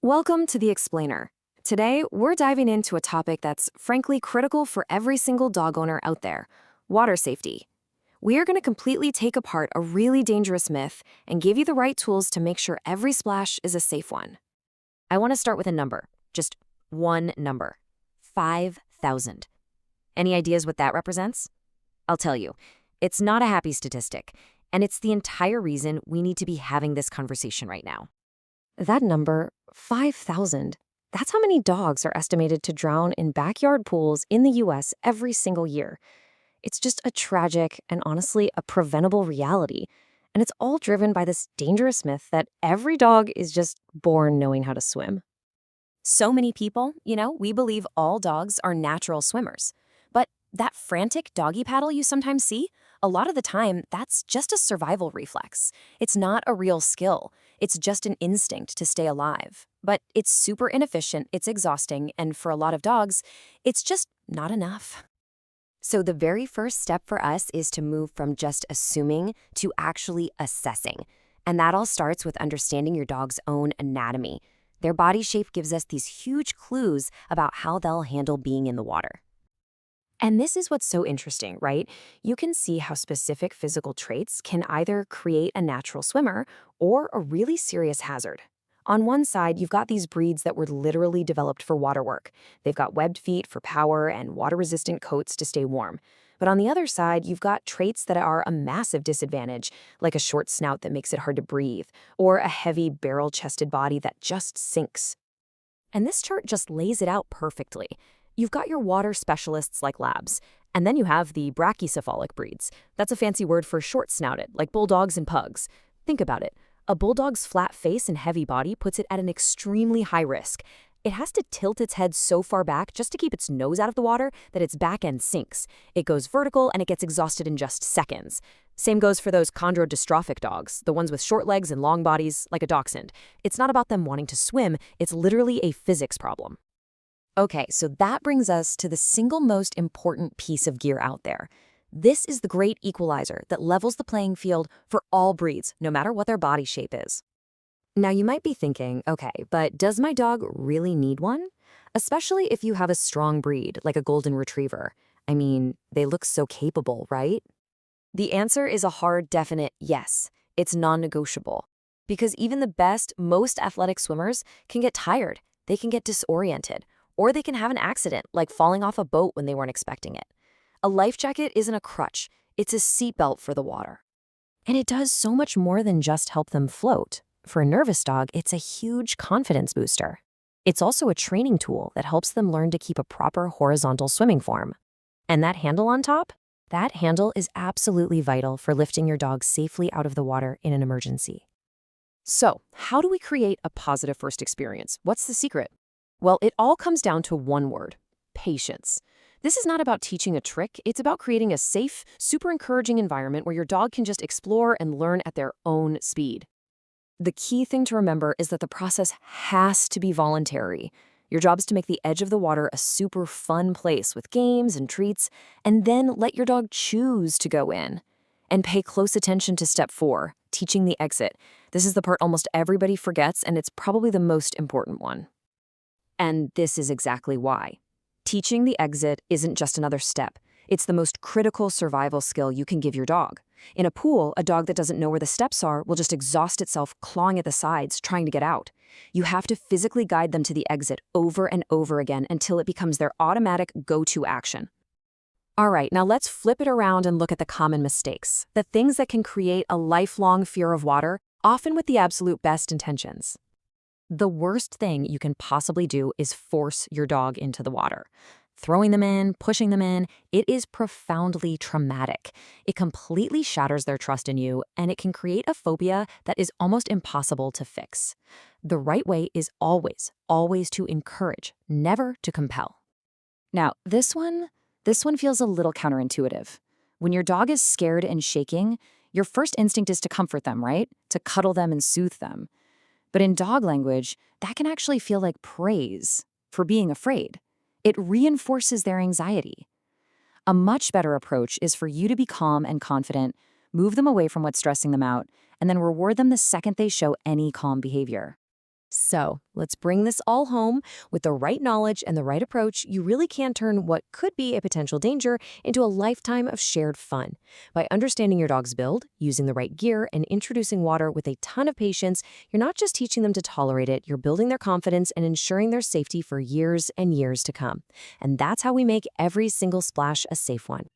Welcome to The Explainer. Today, we're diving into a topic that's frankly critical for every single dog owner out there: water safety. We are going to completely take apart a really dangerous myth and give you the right tools to make sure every splash is a safe one. I want to start with a number, just one number: 5,000. Any ideas what that represents? I'll tell you, it's not a happy statistic, and it's the entire reason we need to be having this conversation right now. That number, 5,000, that's how many dogs are estimated to drown in backyard pools in the US every single year. It's just a tragic and honestly a preventable reality. And it's all driven by this dangerous myth that every dog is just born knowing how to swim. So many people, we believe all dogs are natural swimmers. But that frantic doggy paddle you sometimes see, a lot of the time, that's just a survival reflex. It's not a real skill. It's just an instinct to stay alive. But it's super inefficient, it's exhausting, and for a lot of dogs, it's just not enough. So the very first step for us is to move from just assuming to actually assessing. And that all starts with understanding your dog's own anatomy. Their body shape gives us these huge clues about how they'll handle being in the water. And this is what's so interesting, right? You can see how specific physical traits can either create a natural swimmer or a really serious hazard. On one side, you've got these breeds that were literally developed for water work. They've got webbed feet for power and water-resistant coats to stay warm. But on the other side, you've got traits that are a massive disadvantage, like a short snout that makes it hard to breathe, or a heavy barrel-chested body that just sinks. And this chart just lays it out perfectly. You've got your water specialists like labs, and then you have the brachycephalic breeds. That's a fancy word for short-snouted, like bulldogs and pugs. Think about it. A bulldog's flat face and heavy body puts it at an extremely high risk. It has to tilt its head so far back just to keep its nose out of the water that its back end sinks. It goes vertical and it gets exhausted in just seconds. Same goes for those chondrodystrophic dogs, the ones with short legs and long bodies, like a dachshund. It's not about them wanting to swim, it's literally a physics problem. Okay, so that brings us to the single most important piece of gear out there. This is the great equalizer that levels the playing field for all breeds, no matter what their body shape is. Now, you might be thinking, okay, but does my dog really need one? Especially if you have a strong breed, like a golden retriever. I mean, they look so capable, right? The answer is a hard, definite yes. It's non-negotiable. Because even the best, most athletic swimmers can get tired, they can get disoriented, or they can have an accident, like falling off a boat when they weren't expecting it. A life jacket isn't a crutch, it's a seatbelt for the water. And it does so much more than just help them float. For a nervous dog, it's a huge confidence booster. It's also a training tool that helps them learn to keep a proper horizontal swimming form. And that handle on top? That handle is absolutely vital for lifting your dog safely out of the water in an emergency. So, how do we create a positive first experience? What's the secret? Well, it all comes down to one word: patience. This is not about teaching a trick, it's about creating a safe, super encouraging environment where your dog can just explore and learn at their own speed. The key thing to remember is that the process has to be voluntary. Your job is to make the edge of the water a super fun place with games and treats, and then let your dog choose to go in. And pay close attention to step 4, teaching the exit. This is the part almost everybody forgets, and it's probably the most important one. And this is exactly why. Teaching the exit isn't just another step. It's the most critical survival skill you can give your dog. In a pool, a dog that doesn't know where the steps are will just exhaust itself clawing at the sides, trying to get out. You have to physically guide them to the exit over and over again until it becomes their automatic go-to action. All right, now let's flip it around and look at the common mistakes, the things that can create a lifelong fear of water, often with the absolute best intentions. The worst thing you can possibly do is force your dog into the water. Throwing them in, pushing them in, it is profoundly traumatic. It completely shatters their trust in you, and it can create a phobia that is almost impossible to fix. The right way is always, always to encourage, never to compel. Now, this one feels a little counterintuitive. When your dog is scared and shaking, your first instinct is to comfort them, right? To cuddle them and soothe them. But in dog language, that can actually feel like praise for being afraid. It reinforces their anxiety. A much better approach is for you to be calm and confident, move them away from what's stressing them out, and then reward them the second they show any calm behavior. So, let's bring this all home. With the right knowledge and the right approach, you really can turn what could be a potential danger into a lifetime of shared fun. By understanding your dog's build, using the right gear, and introducing water with a ton of patience, you're not just teaching them to tolerate it, you're building their confidence and ensuring their safety for years and years to come. And that's how we make every single splash a safe one.